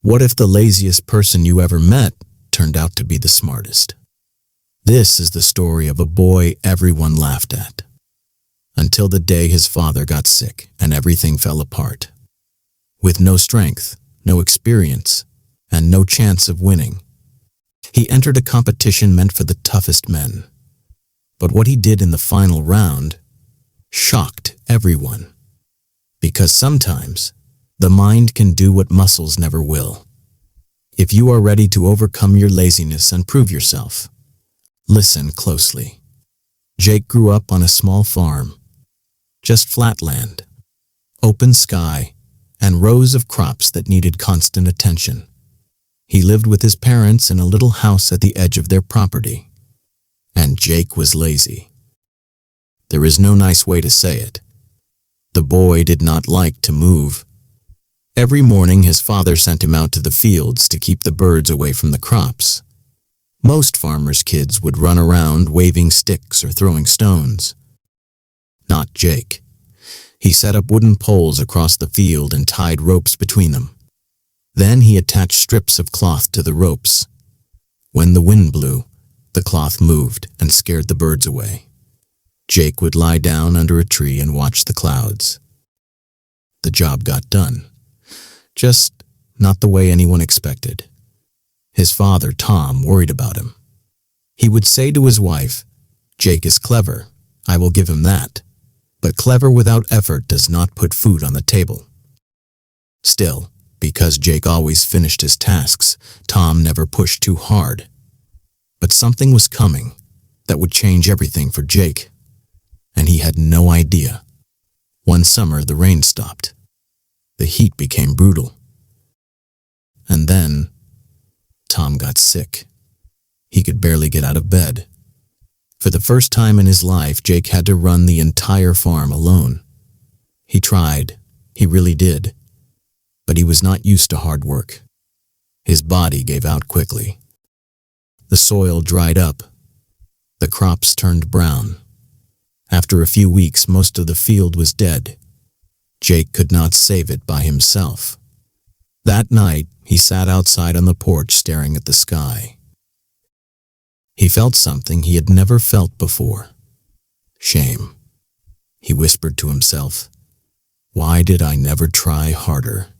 What if the laziest person you ever met turned out to be the smartest? This is the story of a boy everyone laughed at, until the day his father got sick and everything fell apart. With no strength, no experience, and no chance of winning, he entered a competition meant for the toughest men. But what he did in the final round shocked everyone. Because sometimes, the mind can do what muscles never will. If you are ready to overcome your laziness and prove yourself, listen closely. Jake grew up on a small farm. Just flat land, open sky, and rows of crops that needed constant attention. He lived with his parents in a little house at the edge of their property. And Jake was lazy. There is no nice way to say it. The boy did not like to move. Every morning his father sent him out to the fields to keep the birds away from the crops. Most farmers' kids would run around waving sticks or throwing stones. Not Jake. He set up wooden poles across the field and tied ropes between them. Then he attached strips of cloth to the ropes. When the wind blew, the cloth moved and scared the birds away. Jake would lie down under a tree and watch the clouds. The job got done. Just not the way anyone expected. His father, Tom, worried about him. He would say to his wife, "Jake is clever, I will give him that. But clever without effort does not put food on the table." Still, because Jake always finished his tasks, Tom never pushed too hard. But something was coming that would change everything for Jake, and he had no idea. One summer, the rain stopped. The heat became brutal. And then, Tom got sick. He could barely get out of bed. For the first time in his life, Jake had to run the entire farm alone. He tried, he really did. But he was not used to hard work. His body gave out quickly. The soil dried up. The crops turned brown. After a few weeks, most of the field was dead. Jake could not save it by himself. That night, he sat outside on the porch staring at the sky. He felt something he had never felt before. Shame. He whispered to himself, "Why did I never try harder?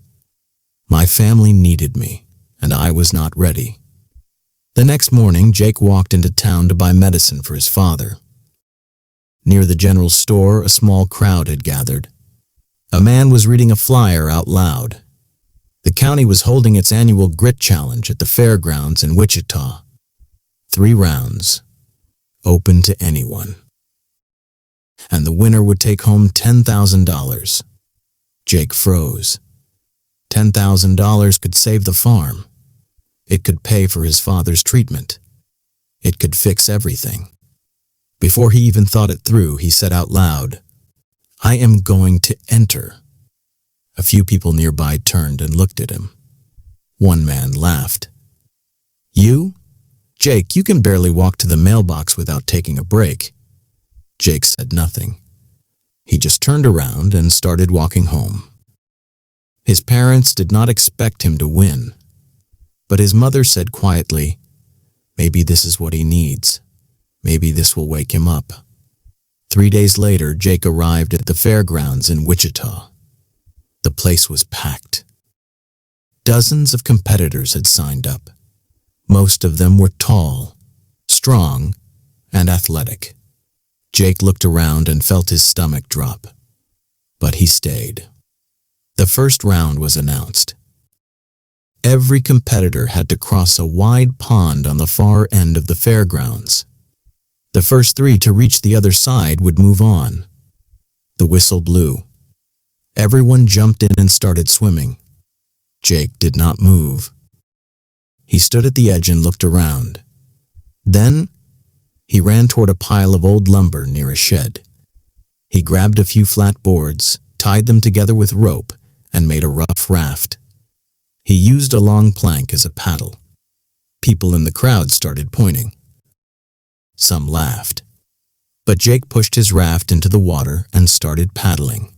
My family needed me, and I was not ready." The next morning, Jake walked into town to buy medicine for his father. Near the general store, a small crowd had gathered. A man was reading a flyer out loud. The county was holding its annual grit challenge at the fairgrounds in Wichita. 3 rounds, open to anyone. And the winner would take home $10,000. Jake froze. $10,000 could save the farm. It could pay for his father's treatment. It could fix everything. Before he even thought it through, he said out loud, "I am going to enter." A few people nearby turned and looked at him. One man laughed. "You? Jake, you can barely walk to the mailbox without taking a break." Jake said nothing. He just turned around and started walking home. His parents did not expect him to win, but his mother said quietly, "Maybe this is what he needs. Maybe this will wake him up." 3 days later, Jake arrived at the fairgrounds in Wichita. The place was packed. Dozens of competitors had signed up. Most of them were tall, strong, and athletic. Jake looked around and felt his stomach drop. But he stayed. The first round was announced. Every competitor had to cross a wide pond on the far end of the fairgrounds. The first 3 to reach the other side would move on. The whistle blew. Everyone jumped in and started swimming. Jake did not move. He stood at the edge and looked around. Then, he ran toward a pile of old lumber near a shed. He grabbed a few flat boards, tied them together with rope, and made a rough raft. He used a long plank as a paddle. People in the crowd started pointing. Some laughed. But Jake pushed his raft into the water and started paddling.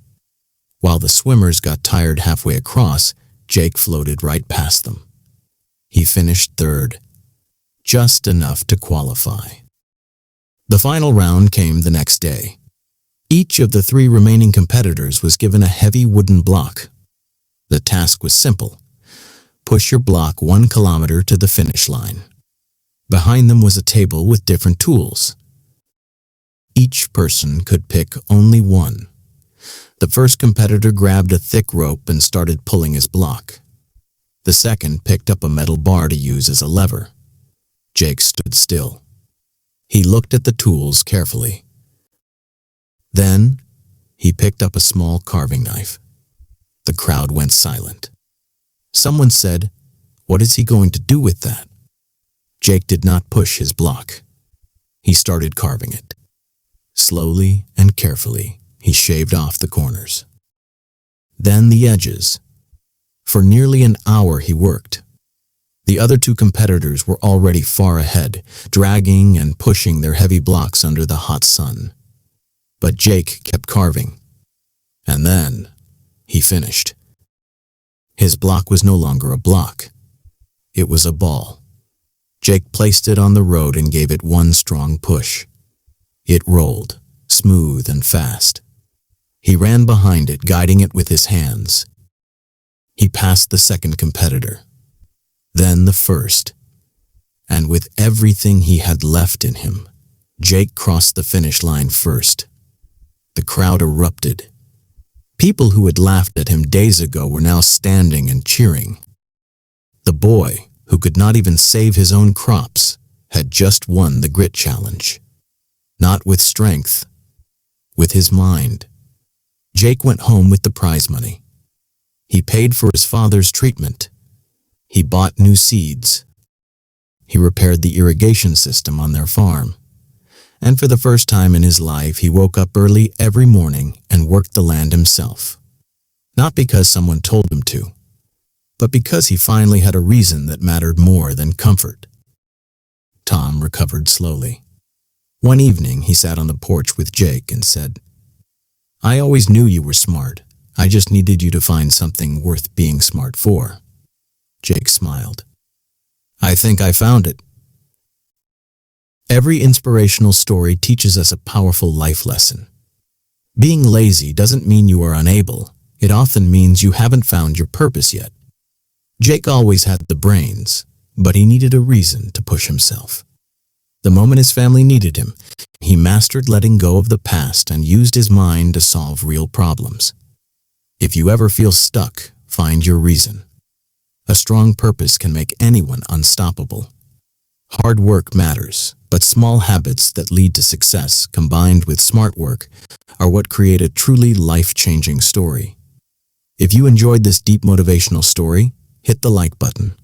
While the swimmers got tired halfway across, Jake floated right past them. He finished third, just enough to qualify. The final round came the next day. Each of the 3 remaining competitors was given a heavy wooden block. The task was simple. Push your block 1 kilometer to the finish line. Behind them was a table with different tools. Each person could pick only one. The first competitor grabbed a thick rope and started pulling his block. The second picked up a metal bar to use as a lever. Jake stood still. He looked at the tools carefully. Then, he picked up a small carving knife. The crowd went silent. Someone said, "What is he going to do with that?" Jake did not push his block. He started carving it. Slowly and carefully, he shaved off the corners. Then the edges. For nearly an hour he worked. The other 2 competitors were already far ahead, dragging and pushing their heavy blocks under the hot sun. But Jake kept carving. And then, he finished. His block was no longer a block. It was a ball. Jake placed it on the road and gave it one strong push. It rolled, smooth and fast. He ran behind it, guiding it with his hands. He passed the second competitor, then the first, and with everything he had left in him, Jake crossed the finish line first. The crowd erupted. People who had laughed at him days ago were now standing and cheering. The boy, who could not even save his own crops, had just won the grit challenge. Not with strength, with his mind. Jake went home with the prize money. He paid for his father's treatment. He bought new seeds. He repaired the irrigation system on their farm. And for the first time in his life, he woke up early every morning and worked the land himself. Not because someone told him to, but because he finally had a reason that mattered more than comfort. Tom recovered slowly. One evening, he sat on the porch with Jake and said, "I always knew you were smart. I just needed you to find something worth being smart for." Jake smiled. "I think I found it." Every inspirational story teaches us a powerful life lesson. Being lazy doesn't mean you are unable. It often means you haven't found your purpose yet. Jake always had the brains, but he needed a reason to push himself. The moment his family needed him, he mastered letting go of the past and used his mind to solve real problems. If you ever feel stuck, find your reason. A strong purpose can make anyone unstoppable. Hard work matters, but small habits that lead to success combined with smart work are what create a truly life-changing story. If you enjoyed this deep motivational story, hit the like button.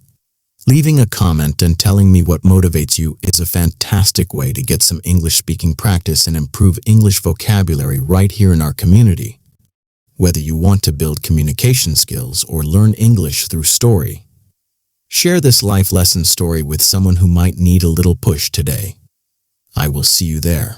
Leaving a comment and telling me what motivates you is a fantastic way to get some English-speaking practice and improve English vocabulary right here in our community. Whether you want to build communication skills or learn English through story, share this life lesson story with someone who might need a little push today. I will see you there.